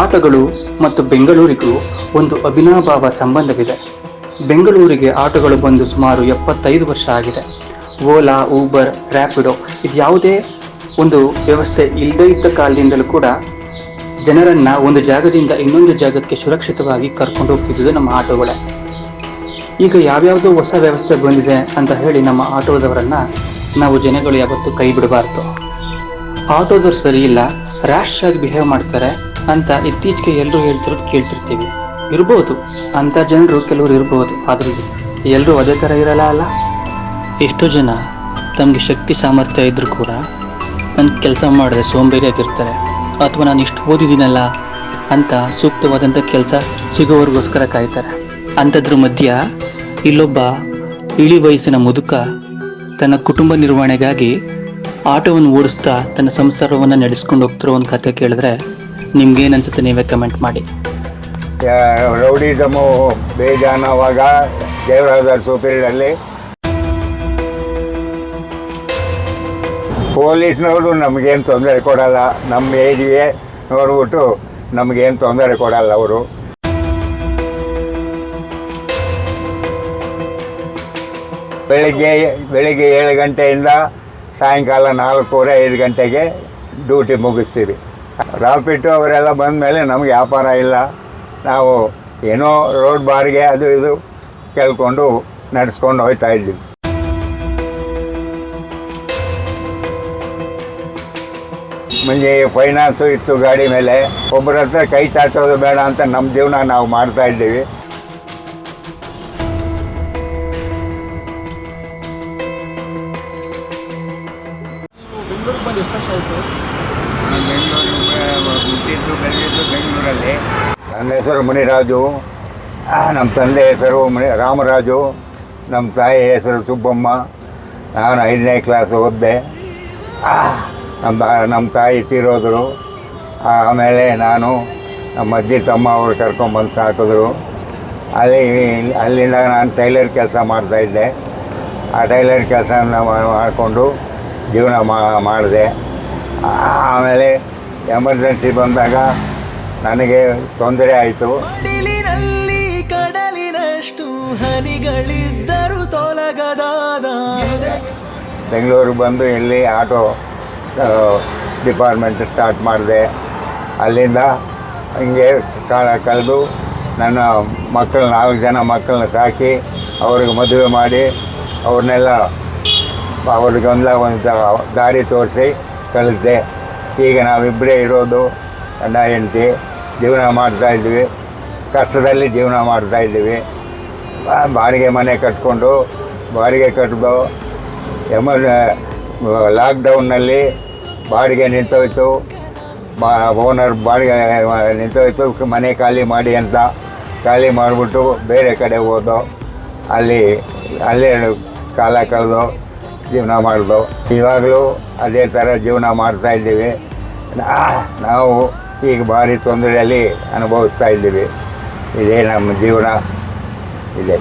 ಆಟೋಗಳು ಮತ್ತು ಬೆಂಗಳೂರಿಗೂ ಒಂದು ಅವಿನಾಭಾವ ಸಂಬಂಧವಿದೆ. ಬೆಂಗಳೂರಿಗೆ ಆಟೋಗಳು ಬಂದು ಸುಮಾರು 75 ವರ್ಷ ಆಗಿದೆ. ಓಲಾ, ಊಬರ್, ರ್ಯಾಪಿಡೋ ಇದು ಯಾವುದೇ ಒಂದು ವ್ಯವಸ್ಥೆ ಇಲ್ಲದೇ ಇದ್ದ ಕಾಲದಿಂದಲೂ ಕೂಡ ಜನರನ್ನು ಒಂದು ಜಾಗದಿಂದ ಇನ್ನೊಂದು ಜಾಗಕ್ಕೆ ಸುರಕ್ಷಿತವಾಗಿ ಕರ್ಕೊಂಡು ಹೋಗ್ತಿದ್ದು ನಮ್ಮ ಆಟೋಗಳೇ. ಈಗ ಯಾವ್ಯಾವುದೋ ಹೊಸ ವ್ಯವಸ್ಥೆ ಬಂದಿದೆ ಅಂತ ಹೇಳಿ ನಮ್ಮ ಆಟೋದವರನ್ನು ನಾವು ಜನಗಳು ಯಾವತ್ತೂ ಕೈ ಬಿಡಬಾರ್ದು. ಆಟೋದವ್ರು ಸರಿ ಇಲ್ಲ, ರ್ಯಾಶ್ ಆಗಿ ಬಿಹೇವ್ ಮಾಡ್ತಾರೆ ಅಂತ ಇತ್ತೀಚೆಗೆ ಎಲ್ಲರೂ ಹೇಳ್ತಿರೋದು ಕೇಳ್ತಿರ್ತೀವಿ. ಇರ್ಬೋದು, ಅಂಥ ಜನರು ಕೆಲವರು ಇರ್ಬೋದು, ಆದರೆ ಎಲ್ಲರೂ ಅದೇ ಥರ ಇರಲ್ಲ ಅಲ್ಲ. ಎಷ್ಟೋ ಜನ ತಮಗೆ ಶಕ್ತಿ ಸಾಮರ್ಥ್ಯ ಇದ್ದರೂ ಕೂಡ ನನ್ನ ಕೆಲಸ ಮಾಡಿದ್ರೆ ಸೋಂಬೇರಿಯಾಗಿರ್ತಾರೆ, ಅಥವಾ ನಾನು ಇಷ್ಟು ಓದಿದ್ದೀನಲ್ಲ ಅಂತ ಸೂಕ್ತವಾದಂಥ ಕೆಲಸ ಸಿಗೋವರೆಗೋಸ್ಕರ ಕಾಯ್ತಾರೆ. ಅಂಥದ್ರ ಮಧ್ಯ ಇಲ್ಲೊಬ್ಬ ಇಳಿ ವಯಸ್ಸಿನ ಮುದುಕ ತನ್ನ ಕುಟುಂಬ ನಿರ್ವಹಣೆಗಾಗಿ ಆಟೋವನ್ನು ಓಡಿಸ್ತಾ ತನ್ನ ಸಂಸಾರವನ್ನು ನಡೆಸ್ಕೊಂಡು ಹೋಗ್ತಿರೋ ಒಂದು ಕಥೆ ಕೇಳಿದ್ರೆ ನಿಮ್ಗೇನು ಅನ್ಸುತ್ತೆ ನೀವೇ ಕಮೆಂಟ್ ಮಾಡಿ. ರೌಡಿಸಮು ಬೇಜಾನವಾಗ ದೇವರಾಜ ಸೂಪೀರಿಯರಲ್ಲಿ ಪೊಲೀಸ್ನವರು ನಮಗೇನು ತೊಂದರೆ ಕೊಡಲ್ಲ, ನಮ್ಮ ಏಜಿಗೆ ನೋಡ್ಬಿಟ್ಟು ನಮಗೇನು ತೊಂದರೆ ಕೊಡಲ್ಲ. ಅವರು ಬೆಳಿಗ್ಗೆ 7 ಗಂಟೆಯಿಂದ ಸಾಯಂಕಾಲ 4:30-5 ಗಂಟೆಗೆ ಡ್ಯೂಟಿ ಮುಗಿಸ್ತೀವಿ. ರಾಪಿಟ್ಟು ಅವರೆಲ್ಲ ಬಂದ ಮೇಲೆ ನಮಗೆ ವ್ಯಾಪಾರ ಇಲ್ಲ, ನಾವು ಏನೋ ರೋಡ್ ಬಾರಿಗೆ ಅದು ಇದು ಕೇಳ್ಕೊಂಡು ನಡೆಸ್ಕೊಂಡು ಹೋಗ್ತಾ ಇದ್ದೀವಿ. ಮುಂಚೆ ಫೈನಾನ್ಸು ಇತ್ತು ಗಾಡಿ ಮೇಲೆ, ಒಬ್ಬರ ಹತ್ರ ಕೈ ಚಾಚೋದು ಬೇಡ ಅಂತ ನಮ್ಮ ಜೀವನ ನಾವು ಮಾಡ್ತಾ ಇದ್ದೀವಿ. ಬೆಂಗಳೂರಲ್ಲಿ ನನ್ನ ಹೆಸರು ಮುನಿರಾಜು, ನಮ್ಮ ತಂದೆ ಹೆಸರು ರಾಮರಾಜು, ನಮ್ಮ ತಾಯಿ ಹೆಸರು ಸುಬ್ಬಮ್ಮ. ನಾನು 5ನೇ ಕ್ಲಾಸ್ ಓದಿದೆ. ನಮ್ಮ ತಾಯಿ ತೀರೋದ್ರು. ಆಮೇಲೆ ನಾನು ನಮ್ಮ ಅಜ್ಜಿ ತಮ್ಮ ಅವರು ಕರ್ಕೊಂಬಂದು ಸಾಕಿದ್ರು. ಅಲ್ಲಿಂದ ನಾನು ಟೈಲರ್ ಕೆಲಸ ಮಾಡ್ತಾಯಿದ್ದೆ. ಆ ಟೈಲರ್ ಕೆಲಸನ ಮಾಡಿಕೊಂಡು ಜೀವನ ಮಾಡಿದೆ. ಆಮೇಲೆ ಎಮರ್ಜೆನ್ಸಿ ಬಂದಾಗ ನನಗೆ ತೊಂದರೆ ಆಯಿತು. ಬೆಂಗಳೂರಿಗೆ ಬಂದು ಇಲ್ಲಿ ಆಟೋ ಡಿಪಾರ್ಟ್ಮೆಂಟ್ ಸ್ಟಾರ್ಟ್ ಮಾಡಿದೆ. ಅಲ್ಲಿಂದ ಹಿಂಗೆ ಕಾಲ ಕಳೆದು ನನ್ನ ಮಕ್ಕಳು 4 ಜನ ಮಕ್ಕಳನ್ನ ಸಾಕಿ ಅವ್ರಿಗೆ ಮದುವೆ ಮಾಡಿ ಅವ್ರನ್ನೆಲ್ಲ ಅವ್ರಿಗೊಂದು ದಾರಿ ತೋರಿಸಿ ಕಳಿಸಿದೆ. ಈಗ ನಾವಿಬ್ಬರೇ ಇರೋದು, ಗಂಡ ಹೆಂಡತಿ ಜೀವನ ಮಾಡ್ತಾಯಿದ್ವಿ. ಕಷ್ಟದಲ್ಲಿ ಜೀವನ ಮಾಡ್ತಾಯಿದ್ದೀವಿ. ಬಾಡಿಗೆ ಮನೆ ಕಟ್ಕೊಂಡು ಬಾಡಿಗೆ ಕಟ್ಟಿದ್ದು ಲಾಕ್ಡೌನ್ನಲ್ಲಿ ಬಾಡಿಗೆ ನಿಂತೋಯ್ತು. ಓನರ್ ಬಾಡಿಗೆ ನಿಂತೋಯ್ತು, ಮನೆ ಖಾಲಿ ಮಾಡಿ ಅಂತ ಖಾಲಿ ಮಾಡಿಬಿಟ್ಟು ಬೇರೆ ಕಡೆ ಹೋದೋ. ಅಲ್ಲೇ ಕಾಲ ಕಳೆದು ಜೀವನ ಮಾಡಿದೋ. ಇವಾಗಲೂ ಅದೇ ಥರ ಜೀವನ ಮಾಡ್ತಾಯಿದ್ದೀವಿ. ನಾವು ಈಗ ಭಾರಿ ತೊಂದರೆಯಲ್ಲಿ ಅನುಭವಿಸ್ತಾ ಇದ್ದೀವಿ. ಇದೇ ನಮ್ಮ ಜೀವನ ಇದೆ.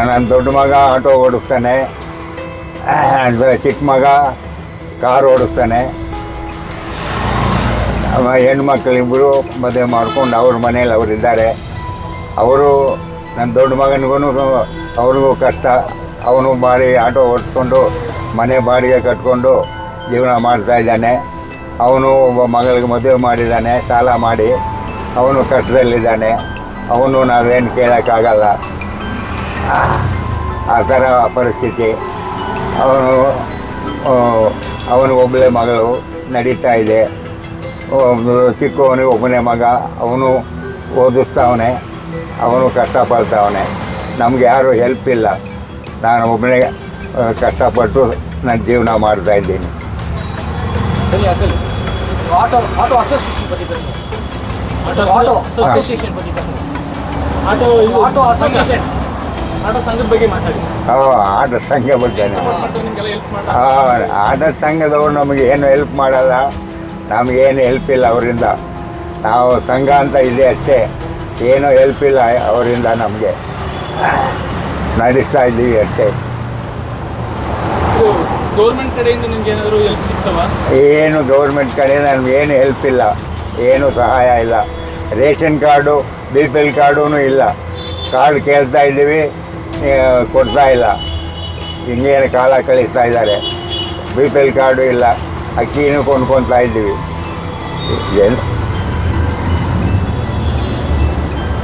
ನನ್ನ ದೊಡ್ಡ ಮಗ ಆಟೋ ಓಡಿಸ್ತಾನೆ, ಚಿಕ್ಕ ಮಗ ಕಾರ್ ಓಡಿಸ್ತಾನೆ. ಹೆಣ್ಮಕ್ಳಿಬ್ಬರು ಮದುವೆ ಮಾಡ್ಕೊಂಡು ಅವ್ರ ಮನೇಲಿ ಅವರಿದ್ದಾರೆ. ಅವರು ನನ್ನ ದೊಡ್ಡ ಮಗನಿಗೂ ಅವ್ರಿಗೂ ಕಷ್ಟ. ಅವನು ಭಾರಿ ಆಟೋ ಓಡಿಸ್ಕೊಂಡು ಮನೆ ಬಾಡಿಗೆ ಕಟ್ಕೊಂಡು ಜೀವನ ಮಾಡ್ತಾಯಿದ್ದಾನೆ. ಅವನು ಒಬ್ಬ ಮಗಳಿಗೆ ಮದುವೆ ಮಾಡಿದ್ದಾನೆ ಸಾಲ ಮಾಡಿ. ಅವನು ಕಷ್ಟದಲ್ಲಿದ್ದಾನೆ. ಅವನು ನಾವೇನು ಕೇಳೋಕ್ಕಾಗಲ್ಲ, ಆ ಥರ ಪರಿಸ್ಥಿತಿ. ಅವನು ಒಬ್ಬಳೆ ಮಗಳು ನಡೀತಾ ಇದೆ. ಚಿಕ್ಕವನಿಗೆ ಒಬ್ಬನೇ ಮಗ, ಅವನು ಓದಿಸ್ತಾವನೆ, ಅವನು ಕಷ್ಟಪಡ್ತಾವನೆ. ನಮಗೆ ಯಾರೂ ಹೆಲ್ಪ್ ಇಲ್ಲ. ನಾನು ಒಬ್ಬನೇ ಕಷ್ಟಪಟ್ಟು ನನ್ನ ಜೀವನ ಮಾಡ್ತಾಯಿದ್ದೀನಿ. ಆಟೋ ಸಂಘ ಬಗ್ಗೆ ಆಟೋ ಸಂಘದವ್ರು ನಮಗೆ ಏನು ಹೆಲ್ಪ್ ಮಾಡಲ್ಲ, ನಮಗೇನು ಹೆಲ್ಪ್ ಇಲ್ಲ ಅವರಿಂದ. ನಾವು ಸಂಘ ಅಂತ ಇದೆ ಅಷ್ಟೇ, ಏನೂ ಹೆಲ್ಪ್ ಇಲ್ಲ ಅವರಿಂದ ನಮಗೆ. ನಡೆಸ್ತಾ ಇದ್ದೀವಿ ಅಷ್ಟೇ. ಇದು ಗೌರ್ಮೆಂಟ್ ಕಡೆಯಿಂದ ನಿಮ್ಗೆ ಏನಾದರೂ ಹೆಲ್ಪ್ ಸಿಗ್ತವಾ? ಏನು ಗೌರ್ಮೆಂಟ್ ಕಡೆಯಿಂದ ನಮಗೇನು ಹೆಲ್ಪ್ ಇಲ್ಲ, ಏನು ಸಹಾಯ ಇಲ್ಲ. ರೇಷನ್ ಕಾರ್ಡು BPL ಕಾರ್ಡೂ ಇಲ್ಲ. ಕಾರ್ಡ್ ಕೇಳ್ತಾ ಇದ್ದೀವಿ, ಕೊಡ್ತಾ ಇಲ್ಲ. ಹಿಂಗೇನು ಕಾಲ ಕಳಿಸ್ತಾ ಇದ್ದಾರೆ. BPL ಕಾರ್ಡು ಇಲ್ಲ, ಅಕ್ಕಿನೂ ಕೊಂಡ್ಕೊತಾ ಇದ್ದೀವಿ. ಏನು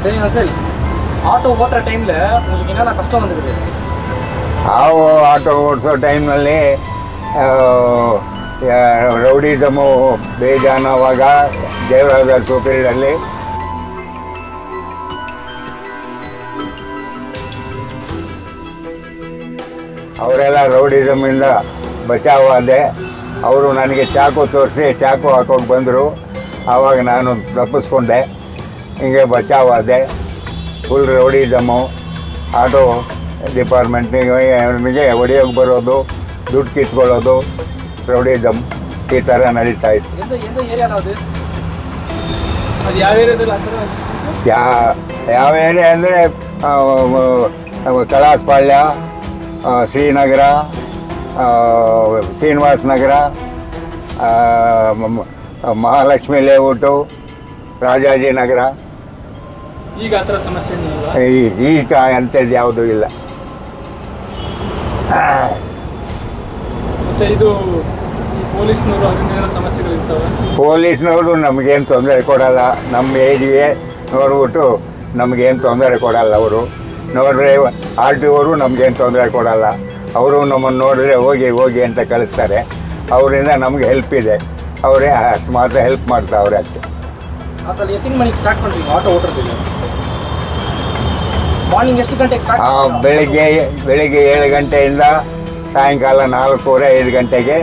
சரி அங்கிள், ஆட்டோ ஓட்டுற டைமில் உங்களுக்கு என்னென்ன கஷ்டம் வந்துருக்குது? ನಾವು ಆಟೋ ಓಡಿಸೋ ಟೈಮ್ನಲ್ಲಿ ರೌಡಿಸಮು ಬೇಜಾನವಾಗ ದೇವರಾಜ ಸೂಪೀರಿಯರಲ್ಲಿ ಅವರೆಲ್ಲ ರೌಡಿಸಮಿಂದ ಬಚಾವಾದೆ. ಅವರು ನನಗೆ ಚಾಕು ತೋರಿಸಿ ಚಾಕು ಹಾಕೊಂಡು ಬಂದರು. ಆವಾಗ ನಾನು ತಪ್ಪಿಸ್ಕೊಂಡೆ, ಹಿಂಗೆ ಬಚಾವಾದೆ. ಫುಲ್ ರೌಡಿಸಮು, ಆಟೋ ಡಿಪಾರ್ಟ್ಮೆಂಟ್ನಿಗೆ ಹೊಡೆಯೋಕ್ಕೆ ಬರೋದು, ದುಡ್ಡು ಕಿತ್ಕೊಳ್ಳೋದು, ರೌಡಿಸಮ್ ಈ ಥರ ನಡೀತಾ ಇತ್ತು. எந்த ஏரியாவில் அது? ಅದು ಯಾವ ಏರಿಯಾದಲ್ಲಿ ಆ ಥರ? ಯಾವ ಏರಿಯಾ ಅಂದರೆ ಕಲಾಸಪಾಳ್ಯ, ಶ್ರೀನಗರ, ಶ್ರೀನಿವಾಸ ನಗರ, ಮಹಾಲಕ್ಷ್ಮಿ ಲೇಔಟು, ರಾಜಾಜಿನಗರ. ಈಗ ಆ ಥರ ಸಮಸ್ಯೆ ಏನಿಲ್ಲ? ಈಗ ಅಂಥದ್ದು ಯಾವುದೂ ಇಲ್ಲ. ಮತ್ತು ಇದು ಈ ಪೊಲೀಸ್ನವರು ಅದರಿಂದ ಏನೋ ಸಮಸ್ಯೆಗಳಿರ್ತವೆ? ಪೊಲೀಸ್ನವರು ನಮಗೇನು ತೊಂದರೆ ಕೊಡಲ್ಲ. ನಮ್ಮ ಏಜ್ಗೆ ನೋಡ್ಬಿಟ್ಟು ನಮಗೇನು ತೊಂದರೆ ಕೊಡಲ್ಲ. ಅವರು ನೋಡಿದ್ರೆ RTO ಅವರು ನಮಗೇನು ತೊಂದರೆ ಕೊಡಲ್ಲ. ಅವರು ನಮ್ಮನ್ನು ನೋಡಿದ್ರೆ ಹೋಗಿ ಹೋಗಿ ಅಂತ ಕಳಿಸ್ತಾರೆ. ಅವರಿಂದ ನಮಗೆ ಹೆಲ್ಪ್ ಇದೆ. ಅವರೇ ಅಷ್ಟು ಮಾತ್ರ ಹೆಲ್ಪ್ ಮಾಡ್ತಾವ್ರೆ ಅಷ್ಟೇ. அதில் எத்தனை மணிக்கு ஸ்டார்ட் பண்ணுறீங்க ஆட்டோ ஓட்டுறதுக்கு? ಮಾರ್ನಿಂಗ್ ಎಷ್ಟು ಗಂಟೆಗೆ ಸ್ಟಾರ್ಟ್? ಬೆಳಿಗ್ಗೆ 7 ಗಂಟೆಯಿಂದ ಸಾಯಂಕಾಲ 4:30-5 ಗಂಟೆಗೆ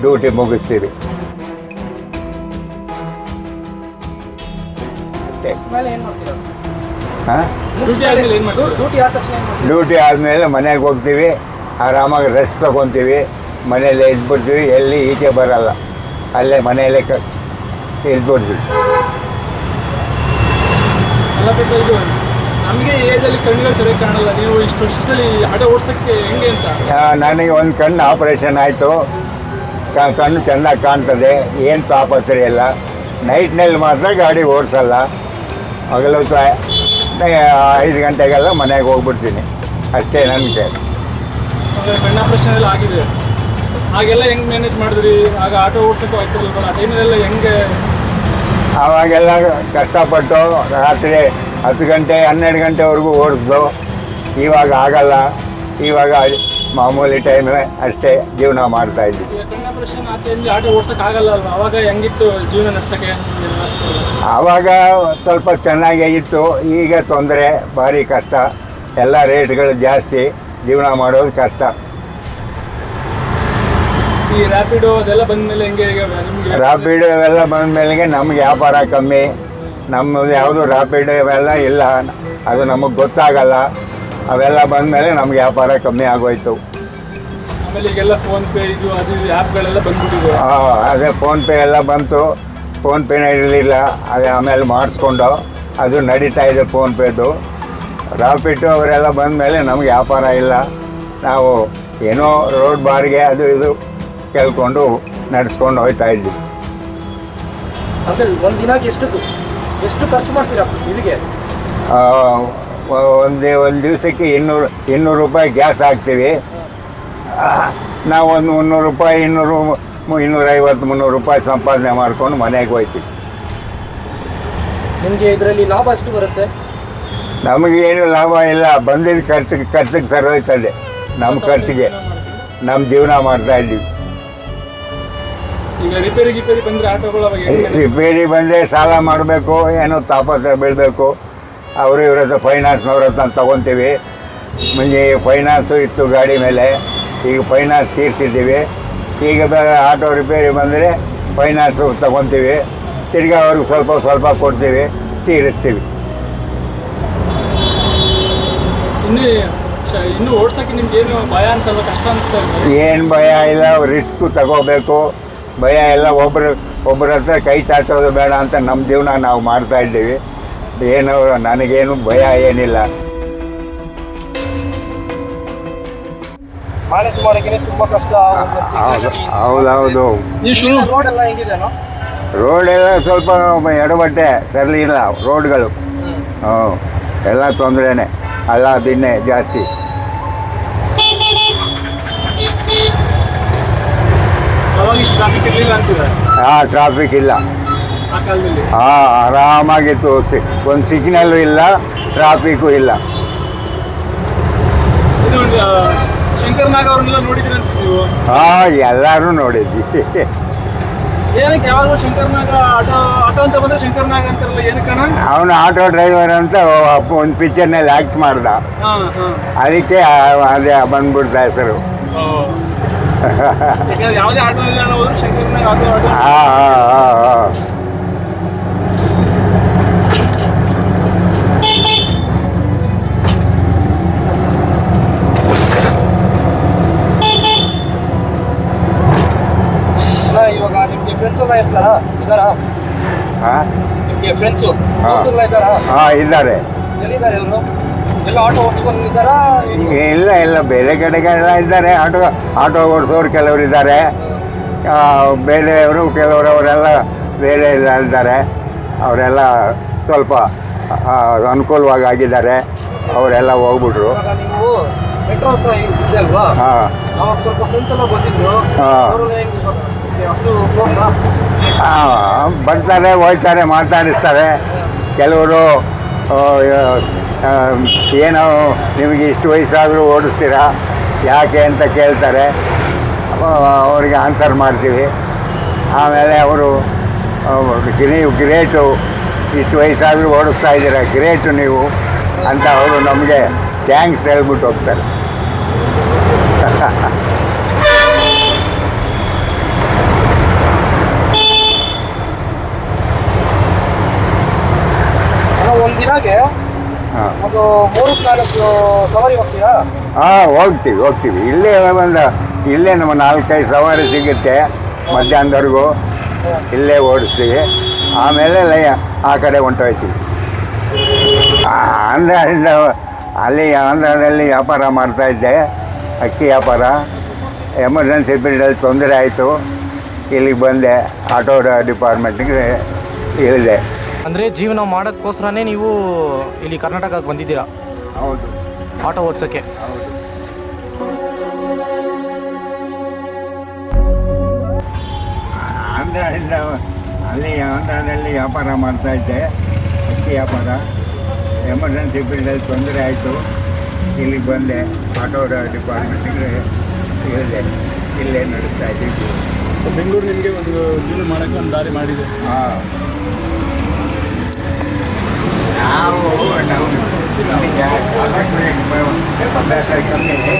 ಡ್ಯೂಟಿ ಮುಗಿಸ್ತೀವಿ. ಮೇಲೆ ಏನು ಮಾಡ್ತೀರಾ? ಹಾಂ, ಡ್ಯೂಟಿ ಆದಮೇಲೆ ಏನು ಮಾಡ್ತೀರಾ? ಡ್ಯೂಟಿ ಆದ ತಕ್ಷಣ ಏನು ಮಾಡ್ತೀರಾ? ಡ್ಯೂಟಿ ಆದಮೇಲೆ ಮನೆಗೆ ಹೋಗ್ತೀವಿ, ಆರಾಮಾಗಿ ರೆಸ್ಟ್ ತೊಗೊತೀವಿ, ಮನೆಯಲ್ಲೇ ಇದ್ಬಿಡ್ತೀವಿ. ಎಲ್ಲಿ ಈಚೆ ಬರಲ್ಲ, ಅಲ್ಲೇ ಮನೆಯಲ್ಲೇ ಇದ್ಬಿಡ್ತೀವಿ. ಅಲ್ಲ ಬೇಕ, ಇದು ನಮಗೆ ಏಜಲ್ಲಿ ಕಣ್ಣುಗಳು ಸರಿಯಾಗಿ ಕಾಣಲ್ಲ. ನೀವು ಇಷ್ಟು ವರ್ಷದಲ್ಲಿ ಆಟೋ ಓಡಿಸೋಕ್ಕೆ ಹೆಂಗೆ ಅಂತ? ನನಗೆ ಒಂದು ಕಣ್ಣು ಆಪ್ರೇಷನ್ ಆಯಿತು. ಕಣ್ಣು ಚೆನ್ನಾಗಿ ಕಾಣ್ತದೆ, ಏನು ತಾಪತ್ರೆ ಇಲ್ಲ. ನೈಟ್ನಲ್ಲಿ ಮಾತ್ರ ಗಾಡಿ ಓಡಿಸಲ್ಲ. ಹಗಲು 5 ಗಂಟೆಗೆಲ್ಲ ಮನೆಗೆ ಹೋಗ್ಬಿಡ್ತೀನಿ ಅಷ್ಟೇ. ನನಗೆ ಅಂದರೆ ಕಣ್ಣು ಆಪ್ರೇಷನ್ ಎಲ್ಲ ಆಗಿದೆ. ಆಗೆಲ್ಲ ಹೆಂಗೆ ಮ್ಯಾನೇಜ್ ಮಾಡಿದ್ರಿ? ಆಗ ಆಟೋ ಓಡಿಸೋಕ್ಕೂ ಆಗ್ತಿರಲ್ಲ, ಆ ಟೈಮಲ್ಲೆಲ್ಲ ಹೆಂಗೆ? ಆವಾಗೆಲ್ಲ ಕಷ್ಟಪಟ್ಟು ರಾತ್ರಿ 10 ಗಂಟೆ 12 ಗಂಟೆವರೆಗೂ ಓಡಿಸ್ದು. ಇವಾಗ ಆಗಲ್ಲ. ಇವಾಗ ಮಾಮೂಲಿ ಟೈಮ್ ಅಷ್ಟೇ ಜೀವನ ಮಾಡ್ತಾಯಿದ್ವಿ. ಕಣ್ಣು ಆಪ್ರೇಷನ್ ಆ ಟೈಮ್ಗೆ ಆಟೋ ಓಡ್ಸೋಕೆ ಆಗಲ್ಲ ಅಲ್ವಾ? ಅವಾಗ ಹೆಂಗಿತ್ತು ಜೀವನ ನಡೆಸೋಕ್ಕೆ? ಆವಾಗ ಸ್ವಲ್ಪ ಚೆನ್ನಾಗೇ ಇತ್ತು. ಈಗ ತೊಂದರೆ, ಭಾರಿ ಕಷ್ಟ. ಎಲ್ಲ ರೇಟ್ಗಳು ಜಾಸ್ತಿ, ಜೀವನ ಮಾಡೋದು ಕಷ್ಟ. ಈ ರ್ಯಾಪಿಡೋ ಅದೆಲ್ಲ ಬಂದಮೇಲೆ ಹೆಂಗೆ ಈಗ ನಿಮಗೆ? ರ್ಯಾಪಿಡ್ ಇವೆಲ್ಲ ಬಂದಮೇಲೆ ನಮ್ಗೆ ವ್ಯಾಪಾರ ಕಮ್ಮಿ. ನಮ್ಮದು ಯಾವುದು ರ್ಯಾಪಿಡ್ ಇವೆಲ್ಲ ಇಲ್ಲ, ಅದು ನಮಗೆ ಗೊತ್ತಾಗಲ್ಲ. ಅವೆಲ್ಲ ಬಂದಮೇಲೆ ನಮ್ಗೆ ವ್ಯಾಪಾರ ಕಮ್ಮಿ ಆಗೋಯ್ತು. ಆಮೇಲೆ ಈಗೆಲ್ಲ ಫೋನ್ಪೇ ಇದು ಅದು ಆ್ಯಪ್ಗಳೆಲ್ಲ ಬಂದ್ಬಿಟ್ಟಿದೆ. ಅದೇ ಫೋನ್ಪೇ ಎಲ್ಲ ಬಂತು. ಫೋನ್ಪೇನೇ ಇರಲಿಲ್ಲ, ಅದೇ ಆಮೇಲೆ ಮಾಡಿಸ್ಕೊಂಡು ಅದು ನಡೀತಾ ಇದೆ ಫೋನ್ಪೇದು. ರ್ಯಾಪಿಡು ಅವರೆಲ್ಲ ಬಂದಮೇಲೆ ನಮ್ಗೆ ವ್ಯಾಪಾರ ಇಲ್ಲ. ನಾವು ಏನೋ ರೋಡ್ ಬಾರಿಗೆ ಅದು ಇದು ಕೇಳ್ಕೊಂಡು ನಡೆಸ್ಕೊಂಡು ಹೋಗ್ತಾ ಇದ್ವಿ. ಅಂಕಲ್, ಒಂದು ದಿನಕ್ಕೆ ಎಷ್ಟು ಖರ್ಚು ಮಾಡ್ತೀರಾ ಇಲ್ಲಿಗೆ? ಒಂದು ದಿವಸಕ್ಕೆ 200 ರೂಪಾಯಿ ಗ್ಯಾಸ್ ಹಾಕ್ತೀವಿ. ನಾವು ಒಂದು 300 ರೂಪಾಯಿ 250-300 ರೂಪಾಯಿ ಸಂಪಾದನೆ ಮಾಡ್ಕೊಂಡು ಮನೆಗೆ ಹೋಗ್ತೀವಿ. ನಿಮಗೆ ಇದರಲ್ಲಿ ಲಾಭ ಎಷ್ಟು ಬರುತ್ತೆ? ನಮಗೇನು ಲಾಭ ಇಲ್ಲ. ಬಂದಿದ್ದ ಖರ್ಚಿಗೆ ಸರೋಯ್ತದೆ. ನಮ್ಮ ಖರ್ಚಿಗೆ ನಮ್ಮ ಜೀವನ ಮಾಡ್ತಾ ಇದ್ದೀವಿ. ಈಗ ರಿಪೇರಿ ಬಂದರೆ ಆಟೋಗಳು ಅವಾಗ ರಿಪೇರಿ ಬಂದರೆ ಸಾಲ ಮಾಡಬೇಕು, ಏನೋ ತಾಪತ್ರ ಬೀಳಬೇಕು. ಅವರು ಇವ್ರ ಹತ್ರ ಫೈನಾನ್ಸ್ನವ್ರ ಹತ್ರ ತೊಗೊತೀವಿ. ಮುಂಚೆ ಫೈನಾನ್ಸು ಇತ್ತು ಗಾಡಿ ಮೇಲೆ, ಈಗ ಫೈನಾನ್ಸ್ ತೀರಿಸಿದ್ದೀವಿ. ಈಗ ಆಟೋ ರಿಪೇರಿ ಬಂದರೆ ಫೈನಾನ್ಸು ತೊಗೊತೀವಿ, ತಿರ್ಗಿ ಅವ್ರಿಗೆ ಸ್ವಲ್ಪ ಕೊಡ್ತೀವಿ, ತೀರಿಸ್ತೀವಿ. ಇನ್ನು ಓಡ್ಸೋಕ್ಕೆ ನಿಮ್ಗೆ ಏನು ಭಯ ಅನ್ಸಲ್ಲ? ಕಷ್ಟ ಅನಿಸ್ತಾ ಇದೆ? ಏನು ಭಯ ಇಲ್ಲ, ರಿಸ್ಕು ತಗೋಬೇಕು. ಭಯ ಎಲ್ಲ ಒಬ್ಬರ ಹತ್ರ ಕೈ ಚಾಚೋದು ಬೇಡ ಅಂತ ನಮ್ಮ ಜೀವನ ನಾವು ಮಾಡ್ತಾಯಿದ್ದೀವಿ. ಏನು ನನಗೇನು ಭಯ ಏನಿಲ್ಲ. ಮ್ಯಾನೇಜ್ ಮಾಡೋಕೆ ತುಂಬ ಕಷ್ಟ. ಹೌದೌದು. ರೋಡ್ ಎಲ್ಲ ಹೆಂಗಿದೆನೋ? ರೋಡ್ ಎಲ್ಲ ಸ್ವಲ್ಪ ಎಡವಟ್ಟೆ ಸರಳಿ ಇಲ್ಲ ರೋಡ್ಗಳು. ಹ್ಞೂ ಎಲ್ಲ ತೊಂದರೆನೇ, ಹಳ್ಳ ದಿಣ್ಣೆ ಜಾಸ್ತಿ. ಹಾಂ, ಟ್ರಾಫಿಕ್ ಇಲ್ಲ. ಹಾಂ, ಆರಾಮಾಗಿತ್ತು. ಒಂದು ಸಿಗ್ನಲ್ಲು ಇಲ್ಲ, ಟ್ರಾಫಿಕ್ಕು ಇಲ್ಲ. ಶಂಕರ್ನಾಗ್ ಅವ್ರನ್ನೆಲ್ಲ ನೋಡಿದ್ರಿ ಅನ್ಸುತ್ತೆ ನೀವು? ಹಾಂ, ಎಲ್ಲರೂ ನೋಡಿದ್ವಿ. ಏನಕ್ಕೆ ಯಾವಾಗಲೂ ಶಂಕರ್ನಾಗ್ ಆಟೋ ಅಂತ ಬಂದ್ರೆ ಶಂಕರ್ನಾಗ್ ಅಂತಾರಲ್ಲ, ಏನಕ್ಕೆ? ಅವನು ಆಟೋ ಡ್ರೈವರ್ ಅಂತ ಒಂದು ಪಿಕ್ಚರ್ನಲ್ಲಿ ಆ್ಯಕ್ಟ್ ಮಾಡ್ದ, ಅದಕ್ಕೆ ಅದೇ ಬಂದ್ಬಿಡ್ತ ಹೆಸರು. ಯಾವುದೇ ಆಟೋ ಇಲ್ಲ ಹೋದ್ರೆ ಶಂಕರ್ನಾಗ್ ಆಟೋ. ಹಾಂ ಹಾಂ ಹಾಂ ಹಾಂ. ಇವಾಗ ನಿಮ್ಗೆ ಫ್ರೆಂಡ್ಸ್ ಎಲ್ಲ ಇದ್ದಾರಾ? ಹಾಂ, ನಿಮ್ಗೆ ಫ್ರೆಂಡ್ಸು ದೋಸ್ತುಗಳು ಇದ್ದಾರಾ? ಹಾಂ, ಇದ್ದಾರೆ. ಎಲ್ಲಿದ್ದಾರೆ ಇವರು? ಎಲ್ಲ ಆಟೋ ಓಡಿಸ್ಕೊಂಡಿದ್ದಾರಾ? ಇಲ್ಲ, ಬೇರೆ ಕಡೆಗೆಲ್ಲ ಇದ್ದಾರೆ. ಆಟೋ ಓಡಿಸೋರು ಕೆಲವರು ಇದ್ದಾರೆ, ಬೇರೆಯವರು ಕೆಲವರು ಅವರೆಲ್ಲ ಬೇರೆ ಇದ್ದಾರೆ. ಅವರೆಲ್ಲ ಸ್ವಲ್ಪ ಅನುಕೂಲವಾಗಿ ಆಗಿದ್ದಾರೆ, ಅವರೆಲ್ಲ ಹೋಗ್ಬಿಟ್ರು. ಇವಾಗ ನೀವು ಮೆಟ್ರೋ ಹತ್ರ ಇದ್ದೆ ಅಲ್ವಾ? ಹಾಂ, ಅವಾಗ ಸ್ವಲ್ಪ ಫ್ರೆಂಡ್ಸ್ ಎಲ್ಲ ಬಂದಿದ್ರು. ಹಾಂ. ಅವರೆಲ್ಲ ಅಷ್ಟು ಕ್ಲೋಸಾ? ಬರ್ತಾರೆ, ಹೋಗ್ತಾರೆ, ಮಾತಾಡಿಸ್ತಾರೆ. ಕೆಲವರು ಏನೋ ನಿಮಗೆ ಇಷ್ಟು ವಯಸ್ಸಾದರೂ ಓಡಿಸ್ತೀರಾ ಯಾಕೆ ಅಂತ ಕೇಳ್ತಾರೆ. ಅವರಿಗೆ ಆನ್ಸರ್ ಮಾಡ್ತೀವಿ. ಆಮೇಲೆ ಅವರು ನೀವು ಗ್ರೇಟು, ಇಷ್ಟು ವಯಸ್ಸಾದರೂ ಓಡಿಸ್ತಾ ಇದ್ದೀರಾ, ಗ್ರೇಟು ನೀವು ಅಂತ ಅವರು ನಮಗೆ ಥ್ಯಾಂಕ್ಸ್ ಹೇಳ್ಬಿಟ್ಟು ಹೋಗ್ತಾರೆ. ಒಂದಿನಾಗೆ ಒಂದು 3-4 ಸವಾರಿ ಹೋಗ್ತೀರಾ? ಹಾಂ, ಹೋಗ್ತೀವಿ. ಇಲ್ಲೇ ನಮ್ಮ 4-5 ಸವಾರಿ ಸಿಗುತ್ತೆ ಮಧ್ಯಾಹ್ನದವರೆಗೂ. ಇಲ್ಲೇ ಓಡಿಸ್ತೀವಿ. ಆಮೇಲೆ ಆ ಕಡೆ ಹೊಂಟೋಯ್ತೀವಿ. ಆಂಧ್ರದಲ್ಲಿ ವ್ಯಾಪಾರ ಮಾಡ್ತಾಯಿದ್ದೆ, ಅಕ್ಕಿ ವ್ಯಾಪಾರ. ಎಮರ್ಜೆನ್ಸಿ ಪೀರಿಯಡಲ್ಲಿ ತೊಂದರೆ ಆಯಿತು, ಇಲ್ಲಿಗೆ ಬಂದೆ, ಆಟೋ ಡಿಪಾರ್ಟ್ಮೆಂಟಿಗೆ ಇಳಿದೆ. ಅಂದರೆ ಜೀವನ ಮಾಡೋಕ್ಕೋಸ್ಕರನೇ ನೀವು ಇಲ್ಲಿ ಕರ್ನಾಟಕಕ್ಕೆ ಬಂದಿದ್ದೀರಾ? ಹೌದು, ಆಟೋ ಓಡಿಸೋಕ್ಕೆ. ಹೌದು. ಆಂಧ್ರದಲ್ಲಿ ವ್ಯಾಪಾರ ಮಾಡ್ತಾಯಿದ್ದೆ, ಅಕ್ಕಿ ವ್ಯಾಪಾರ. ಎಮರ್ಜೆನ್ಸಿ ಪೀರಿಯಡಲ್ಲಿ ತೊಂದರೆ ಆಯಿತು, ಇಲ್ಲಿಗೆ ಬಂದೆ, ಆಟೋ ಡಿಪಾರ್ಟ್ಮೆಂಟಿಗೆ ಇಳಿದೆ. ಇಲ್ಲೇ ನಡೆಸ್ತಾ ಇದ್ದೀವಿ. ಬೆಂಗಳೂರು ನಿಮಗೆ ಒಂದು ಜೀವನ ಮಾಡೋಕ್ಕೆ ಒಂದು ದಾರಿ ಮಾಡಿದೆ. ಹಾಂ, ನಾವು ಅಭ್ಯಾಸ ಕಮ್ಮಿ.